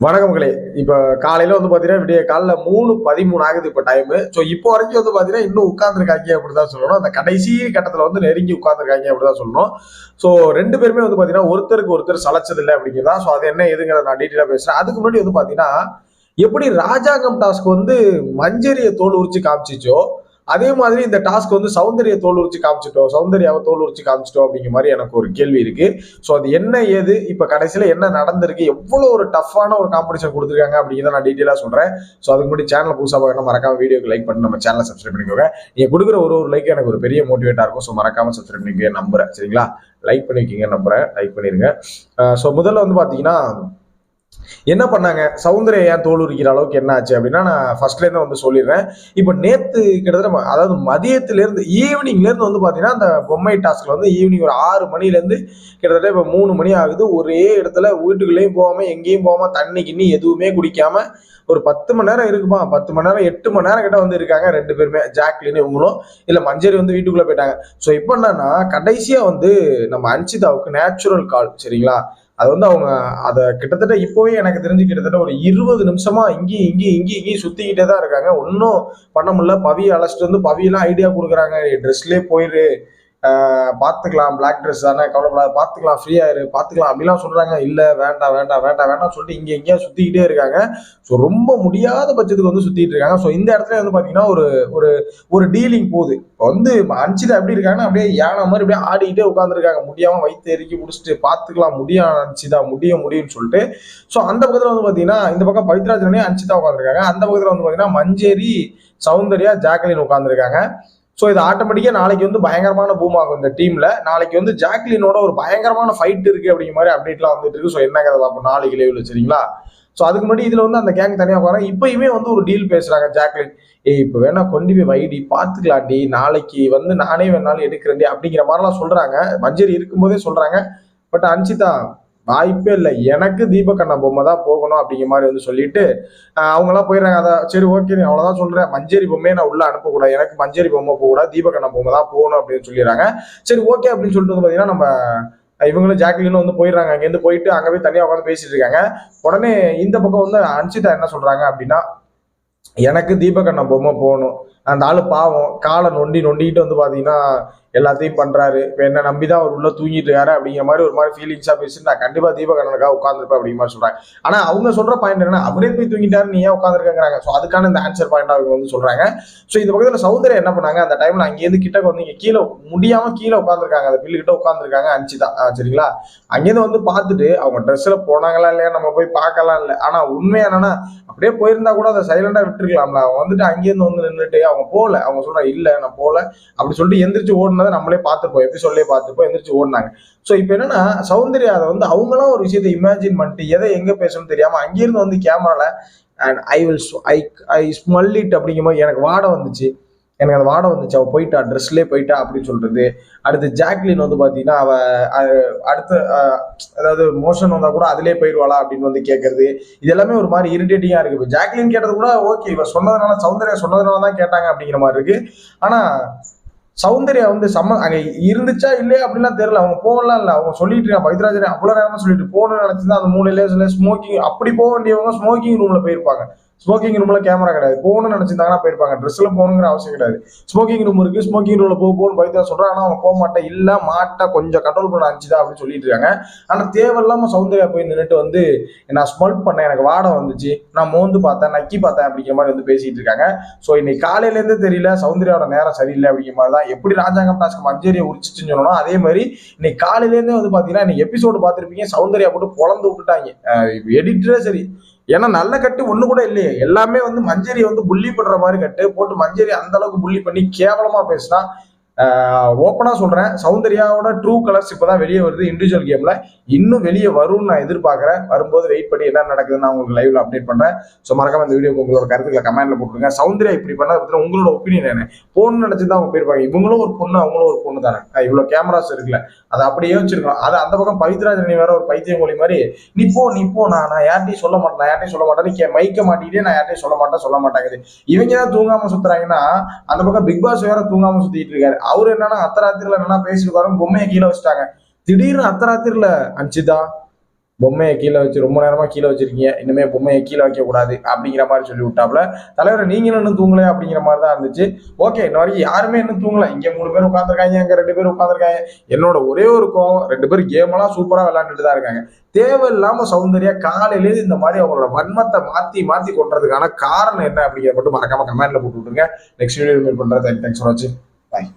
வணக்கங்களே. இப்ப காலையில வந்து பாத்தீங்கன்னா, விடிய காலைல 3:13 ஆகுது இப்ப டைமு. ஸோ இப்போ வரைக்கும் வந்து பாத்தீங்கன்னா, இன்னும் உட்கார்ந்துருக்காய்ங்க அப்படிதான் சொல்லணும். அந்த கடைசி கட்டத்துல வந்து நெருங்கி உட்கார்ந்துருக்காய்ங்க அப்படிதான் சொல்லணும். ஸோ 2 பேருமே வந்து பாத்தீங்கன்னா, ஒருத்தருக்கு ஒருத்தர் சலச்சதில்ல அப்படிங்கிறதா. ஸோ அது என்ன ஏதுங்கிறத நான் டீட்டெயிலா பேசுறேன். அதுக்கு முன்னாடி வந்து பாத்தீங்கன்னா, எப்படி ராஜாங்கம் டாஸ்க் வந்து மஞ்சரிய தோல் உரிச்சு காமிச்சுச்சோ, அதே மாதிரி இந்த டாஸ்க் வந்து சௌந்தர்யா தோல் உரிச்சு காமிச்சிட்டோம், சௌந்தர்யாவை தோல் உரிச்சு காமிச்சிட்டோம் அப்படிங்கிற மாதிரி எனக்கு ஒரு கேள்வி இருக்கு. ஸோ அது என்ன ஏது, இப்ப கடைசியில என்ன நடந்திருக்கு, எவ்வளவு ஒரு டஃப்பான ஒரு காம்படிஷன் கொடுத்துருக்காங்க அப்படிங்கிறத நான் டீட்டெயிலா சொல்றேன். ஸோ அதுக்கு முன்னாடி சேனல் புதுசாக பார்க்கணும், மறக்காம வீடியோக்கு லைக் பண்ணி நம்ம சேனலை சப்ஸ்கிரைப் பண்ணிக்கோங்க. நீங்க கொடுக்குற ஒரு லைக் எனக்கு ஒரு பெரிய மோட்டிவேட்டா இருக்கும். ஸோ மறக்காம சப்ஸ்கிரைப் பண்ணிக்க நம்புறேன். சரிங்களா? லைக் பண்ணிருக்கீங்க நம்புறேன், லைக் பண்ணிருங்க. ஸோ முதல்ல வந்து பாத்தீங்கன்னா, என்ன பண்ணாங்க, சௌந்தர்யா ஏன் தோல் உரிக்கிற அளவுக்கு என்ன ஆச்சு அப்படின்னா, நான் ஃபர்ஸ்ட்ல இருந்து வந்து சொல்லிடுறேன். இப்போ நேத்து கிட்டத்தட்ட அதாவது மதியத்துல இருந்து ஈவினிங்ல இருந்து வந்து பாத்தீங்கன்னா, அந்த பொம்மை டாஸ்க்ல வந்து ஈவினிங் ஒரு 6 மணில இருந்து கிட்டத்தட்ட இப்போ 3 மணி ஆகுது. ஒரே இடத்துல வீட்டுக்குள்ளேயும் போகாம எங்கேயும் போகாம தண்ணி கிண்ணி எதுவுமே குடிக்காம ஒரு 10 மணி நேரம் இருக்குமா, 10 மணி நேரம் 8 மணி நேரம் கிட்ட வந்து இருக்காங்க 2 பேருமே, ஜாக்லின் இவங்களும். இல்ல மஞ்சரி வந்து வீட்டுக்குள்ள போயிட்டாங்க. ஸோ இப்போ என்னன்னா, கடைசியா வந்து நம்ம அன்சிதாவுக்கு நேச்சுரல் கால். சரிங்களா? அது வந்து அவங்க அதை கிட்டத்தட்ட இப்போவே எனக்கு தெரிஞ்சு கிட்டத்தட்ட ஒரு 20 நிமிஷமா இங்கேயும் இங்கேயும் இங்கேயும் இங்கேயும் சுத்திக்கிட்டே தான் இருக்காங்க. ஒன்றும் பண்ண முடியல. பவியை அழைச்சிட்டு வந்து பவியெல்லாம் ஐடியா கொடுக்குறாங்க, ட்ரெஸ்லேயே போயிரு, பார்த்துக்கலாம், பிளாக் ட்ரெஸ் தானே, கவலைப்படாத, பார்த்துக்கலாம், ஃப்ரீயா இரு, பார்த்துக்கலாம் அப்படிலாம் சொல்றாங்க. இல்ல வேண்டாம் வேண்டாம் வேண்டாம் வேண்டாம் சொல்லிட்டு இங்க எங்கேயா சுத்திக்கிட்டே இருக்காங்க. ஸோ ரொம்ப முடியாத பட்சத்துக்கு வந்து சுத்திட்டு இருக்காங்க. ஸோ இந்த இடத்துல வந்து பாத்தீங்கன்னா ஒரு ஒரு ஒரு டீலிங் போகுது. இப்போ வந்து அன்சிதா எப்படி இருக்காங்கன்னா, அப்படியே யானை மாதிரி அப்படியே ஆடிக்கிட்டே உட்காந்துருக்காங்க. முடியாம வயிற்று எரிக்கி முடிச்சுட்டு பார்த்துக்கலாம், முடியும் அன்சிதா, முடியும்னு சொல்லிட்டு. ஸோ அந்த பக்கத்துல வந்து பாத்தீங்கன்னா, இந்த பக்கம் பவித்ராஜனே அன்சிதா உட்காந்துருக்காங்க. அந்த பக்கத்துல வந்து பாத்தீங்கன்னா மஞ்சேரி, சௌந்தர்யா, ஜாக்லின் உட்காந்துருக்காங்க. ஸோ இது ஆட்டோமேட்டிக்கா நாளைக்கு வந்து பயங்கரமான பூம் ஆகும் இந்த டீம்ல. நாளைக்கு வந்து ஜாக்லினோட ஒரு பயங்கரமான ஃபைட் இருக்கு அப்படிங்கிற மாதிரி அப்டேட்லாம் வந்துட்டு இருக்கு. ஸோ என்ன கதை பார்ப்போம் நாளைக்கு லைவ்ல. சரிங்களா? ஸோ அதுக்கு முன்னாடி இதுல வந்து அந்த கேங் தனியாக உட்கார இப்பயுமே வந்து ஒரு டீல் பேசுறாங்க ஜாக்லின். ஏய் இப்போ வேணா கொண்டு போய் வைடி, பார்த்துக்கலாம்டி, நாளைக்கு வந்து நானே வேணாலும் எடுக்கிறேன்டி அப்படிங்கிற மாதிரிலாம் சொல்றாங்க. மஞ்சரி இருக்கும்போதே சொல்றாங்க. பட் அன்சிதா வாய்ப்பே இல்லை, எனக்கு தீபக் அண்ணா பொம்மை தான் போகணும் அப்படிங்கிற மாதிரி வந்து சொல்லிட்டு அவங்கலாம் போயிடுறாங்க. அதை சரி ஓகே, நீ அவ்வளோதான் சொல்றேன், மஞ்சரி பொம்மையை நான் உள்ள அனுப்பக்கூடாது, எனக்கு மஞ்சரி பொம்மை போகக்கூடாது, தீபக் அண்ணா பொம்மை தான் போகணும் அப்படின்னு சொல்லிடுறாங்க. சரி ஓகே அப்படின்னு சொல்லிட்டு வந்து பார்த்தீங்கன்னா, நம்ம இவங்களும் ஜாக்லினும் வந்து போயிடுறாங்க. அங்கேருந்து போயிட்டு அங்கே போய் தனியாக உட்காந்து பேசிட்டு இருக்காங்க. உடனே இந்த பக்கம் வந்து அன்சிதா என்ன சொல்றாங்க அப்படின்னா, எனக்கு தீபக் அண்ணா பொம்மை போகணும். அந்த ஆளு பாவம் காலை நொண்டிக்கிட்டு வந்து பாத்தீங்கன்னா எல்லாத்தையும் பண்றாரு. இப்ப என்ன நம்பிதான் அவர் உள்ள தூங்கிட்டு இருக்காரு அப்படிங்கிற மாதிரி ஒரு மாதிரி ஃபீலிங்ஸா பேசி நான் கண்டிப்பா தீபக் அண்ணனுக்காக உட்காந்துருப்பேன் அப்படிங்கிற மாதிரி சொல்றாங்க. ஆனா அவங்க சொல்ற பாயிண்ட் என்னன்னா, அவரே போய் தூங்கிட்டாரு, நீ ஏன் உட்காந்துருக்காங்க. ஸோ அதுக்கான இந்த ஆன்சர் பாயிண்ட் அவங்க வந்து சொல்றாங்க. ஸோ இந்த பக்கத்துல சௌந்தர்யா என்ன பண்ணாங்க, அந்த டைம்ல அங்கேருந்து கிட்ட வந்து இங்க கீழே முடியாம கீழே உட்காந்துருக்காங்க, அந்த பில்லு கிட்ட உட்காந்துருக்காங்க அன்சிதா. சரிங்களா? அங்கேருந்து வந்து பார்த்துட்டு அவங்க ட்ரெஸ்ல போனாங்களா இல்லையா நம்ம போய் பார்க்கலாம் இல்லை. ஆனா உண்மையா என்னன்னா, அப்படியே போயிருந்தா கூட அதை சைலண்டா விட்டுருக்கலாம்ல. அவங்க வந்துட்டு அங்கேருந்து வந்து நின்றுட்டு அவங்க போகல. அவங்க சொல்றாங்க இல்ல நான் போகல அப்படி சொல்லிட்டு எந்திரிச்சு ஓடினதை நம்மளே பார்த்துப்போம், எபிசோட்லயே பார்த்துப்போம், எந்திரிச்சு ஓடினாங்க. ஸோ இப்போ என்னன்னா, சௌந்தர்யா அதை வந்து அவங்களாம் ஒரு விஷயத்தை இமேஜின் பண்ணிட்டு எதை எங்க பேசணும்னு தெரியாம அங்கிருந்து வந்து கேமரால and I will I smell it அப்படிங்கிற மாதிரி எனக்கு வாடை வந்துச்சு. எனக்கு அந்த வாடை வந்துச்சு, அவள் போயிட்டா, ட்ரெஸ்லேயே போயிட்டா அப்படின்னு சொல்றது. அடுத்து ஜாக்லின் வந்து பார்த்தீங்கன்னா, அடுத்து அதாவது மோஷன் வந்தா கூட அதிலே போயிடுவாளா அப்படின்னு வந்து கேட்கறது. இது எல்லாமே ஒரு மாதிரி இரிட்டேட்டிங்கா இருக்கு. இப்போ ஜாக்லின் கேட்டது கூட ஓகே, இவ சொன்னதுனால, சௌந்தர்யா சொன்னதுனால தான் கேட்டாங்க அப்படிங்கிற மாதிரி இருக்கு. ஆனா சௌந்தர்யா வந்து அங்க இருந்துச்சா இல்லையா அப்படின்லாம் தெரியல. அவங்க போகலாம் இல்லை, அவங்க சொல்லிட்டு இருக்காங்க பவித்ராஜன் அவ்வளவு நேரமா சொல்லிட்டு போகணும்னு நினைச்சிருந்தா அந்த மூலையில ஸ்மோக்கிங் அப்படி போக வேண்டியவங்க ஸ்மோக்கிங் ரூம்ல போயிருப்பாங்க. ஸ்மோக்கிங் ரூம்ல கேமரா கிடையாது, போகணும்னு நினைச்சிருந்தாங்கன்னா போயிருப்பாங்க. ட்ரெஸ்ல போகணுங்கிற அவசியம் கிடையாது. ஸ்மோக்கிங் ரூம் இருக்கு, ஸ்மோக்கிங் ரூம்ல போகணும்னு பவித்ரா சொல்றாங்க. ஆனா அவன் போக மாட்டேன், இல்ல மாட்டா, கொஞ்சம் கண்ட்ரோல் பண்ண அனுப்பிச்சுதா அப்படின்னு சொல்லிட்டு இருக்காங்க. ஆனா தேவையில்லாம சௌந்தர்யா போய் நின்றுட்டு வந்து நான் ஸ்மெல் பண்ணேன், எனக்கு வாடை வந்துச்சு, நான் மோந்து பார்த்தேன், நக்கி பார்த்தேன் அப்படிங்கிற மாதிரி வந்து பேசிட்டு இருக்காங்க. ஸோ இன்னைக்கு காலையில இருந்து தெரியல, சௌந்தர்யாவோட நேரம் சரியில்லை அப்படிங்கிற மாதிரி தான். எப்படி ராஜாங்கம் டாஸ்க் மஞ்சரியை உரிச்சிச்சுன்னு சொல்லணும், அதே மாதிரி இன்னைக்கு காலையில இருந்தே வந்து பாத்தீங்கன்னா, இன்னைக்கு எபிசோடு பார்த்திருப்பீங்க, சௌந்தர்யா போட்டு பொழந்து விட்டுட்டாங்க எடிட்டரே. சரி, ஏன்னா நல்ல கட்டு ஒண்ணு கூட இல்லையே, எல்லாமே வந்து மஞ்சரியை வந்து புள்ளி பண்ற மாதிரி கட்டு போட்டு மஞ்சரி அந்த அளவுக்கு புள்ளி பண்ணி கேவலமா பேசினா. ஓப்பனா சொல்றேன், சௌந்தர்யாவோட ட்ரூ கலர்ஸ் இப்பதான் வெளியே வருது இண்டிவிஜுவல் கேம்ல. இன்னும் வெளியே வரும்னு நான் எதிர்பார்க்கிறேன். வரும்போது வெயிட் பண்ணி என்ன நடக்குதுன்னு நான் உங்களுக்கு லைவ்ல அப்டேட் பண்றேன். ஸோ மறக்காம இந்த வீடியோக்கு உங்களோட கருத்துக்களை கமெண்ட்ல போட்டுருங்க. சௌந்தர்யா இப்படி பண்ணதை பத்தி உங்களோட ஒப்பீனியன் என்ன? பொண்ணு நினைச்சுதான் அவங்க போயிருப்பாங்க. இவங்களும் ஒரு பொண்ணு, அவங்களும் ஒரு பொண்ணு தானே. இவ்வளவு கேமராஸ் இருக்குல்ல, அதை அப்படியே வச்சிருக்கோம். அது அந்த பக்கம் பவித்ராஜனி வேற ஒரு பைத்தியம் மொழி மாதிரி நீ போ நான் யார்ட்டையும் சொல்ல மாட்டேன் நீ மைக்க மாட்டிக்கிட்டே நான் யார்ட்டையும் சொல்ல மாட்டாங்குது. இவங்க தான் தூங்காம சுத்துறாங்கன்னா, அந்த பக்கம் பிக் பாஸ் வேற தூங்காம சுத்திட்டு இருக்காரு. அவரு அத்தராத்திரில என்ன பேசிட்டு பொம்மையை கீழே வச்சுட்டாங்க. திடீர்னு அத்தராத்திரில அன்சிதா பொம்மையை கீழே வச்சு ரொம்ப நேரமா கீழே வச்சிருக்கீங்க, இனிமே பொம்மையை கீழே வைக்க கூடாது அப்படிங்கிற மாதிரி சொல்லி விட்டாப்புல. தலைவர் நீங்களும் இன்னும் தூங்கல அப்படிங்கிற மாதிரி தான் இருந்துச்சு. ஓகே, இன்ன வரைக்கும் யாருமே இன்னும் தூங்கல. இங்க 3 பேர் உட்காந்துருக்காங்க, அங்க 2 பேர் உட்காந்துருக்காங்க. என்னோட ஒரே ஒரு கோவம், 2 பேரும் கேம் எல்லாம் சூப்பரா விளையாண்டுட்டு தான் இருக்காங்க. தேவையில்லாம சௌந்தர்யா காலையிலேயே இந்த மாதிரி அவங்களோட வன்மத்தை மாத்தி மாத்தி கொண்டதுக்கான காரணம் என்ன அப்படிங்கிறத மட்டும் மறக்காம கமெண்ட்ல போட்டு விட்டுருங்க. நெக்ஸ்ட் வீடியோ மீட் பண்றேன். தேங்க்ஸ் ஃபார் வாட்சிங். பாய்.